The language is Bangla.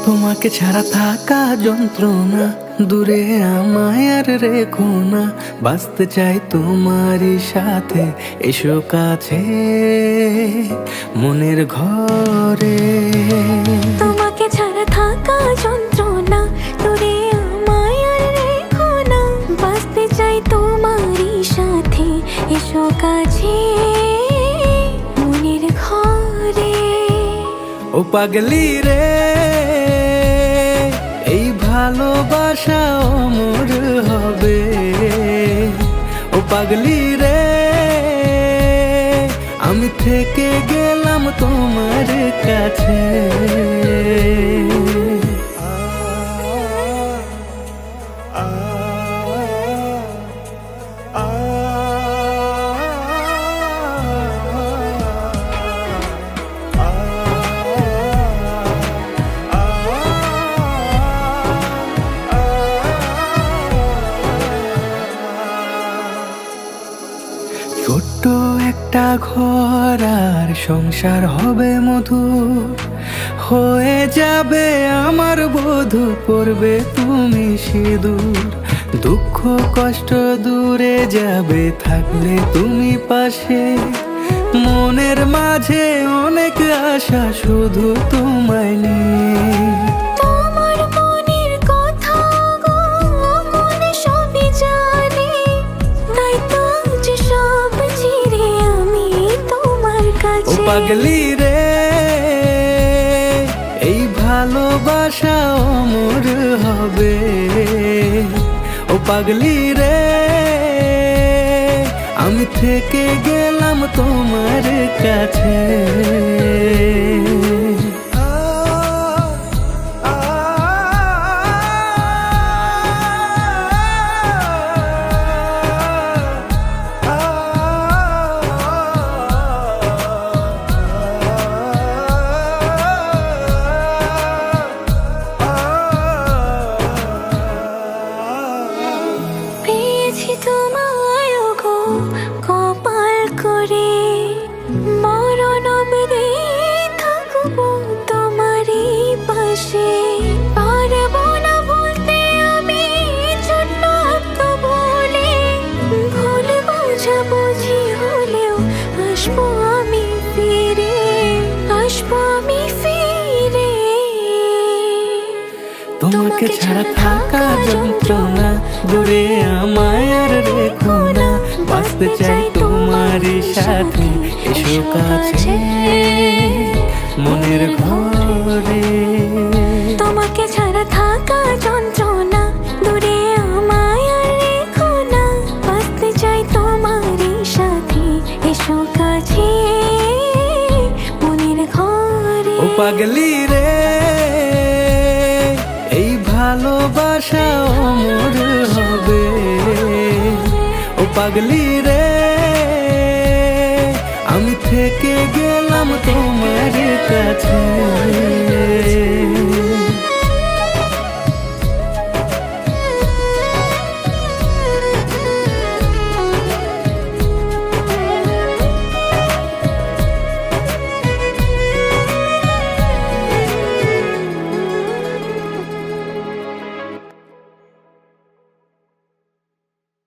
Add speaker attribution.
Speaker 1: তোমাকে ছাড়া থাকা যন্ত্রণা, দূরে আমায় আর রেখো না। বাঁচতে চাই তোমারই সাথে, এসো কাছে মনের ঘরে।
Speaker 2: তোমাকে ছাড়া থাকা যন্ত্রণা, দূরে আমায় আর রেখো না। বাঁচতে চাই তোমারই সাথে, এসো কাছে মনের ঘরে।
Speaker 1: ও পাগলি রে, এই ভালোবাসা অমর হবে। ও পাগলি রে, আমি থেকে গেলাম তোমার কাছে। ছোট্ট একটা ঘর আর সংসার হবে মধুর, হয়ে যাবে আমার বধূ, পড়বে তুমি সিঁদুর। দুঃখ কষ্ট দূরে যাবে থাকলে তুমি পাশে, মনের মাঝে অনেক আশা শুধু তোমায় নিয়ে।
Speaker 2: তোমার মনের কথা গো মনে সবই জানে, তাই তো যে সব ছেড়ে আমি তোমার
Speaker 1: ও
Speaker 2: কাছে।
Speaker 1: পাগলি রে, এই ভালোবাসা অমর হবে। ও পাগলি রে, আমি থেকে গেলাম তোমার কাছে।
Speaker 2: পেয়েছি তোমায় গো কপাল করে, মরণ অবধি থাকবো তোমারই পাশে। পারবো না বলতে আমি ছোট্ট একটা বলে, ভুল বোঝাবুঝি হলেও আসবো আমি ফিরে, আসবো আমি ফিরে।
Speaker 1: তোমাকে ছাড়া থাকা যন্ত্রণা, দূরে আমায় আর রেখো না। বাঁচতে চাই তোমারই সাথে, এসো কাছে মনের ঘরে।
Speaker 2: তোমাকে ছাড়া থাকা যন্ত্রণা, দূরে আমায় আর রেখো না। বাঁচতে চাই তোমারই সাথে, এসো কাছে মনের ঘরে।
Speaker 1: ও পাগলি রে, এই ভালোবাসা অমর হবে। ও পাগলি রে, আমি থেকে গেলাম তোমার কাছে।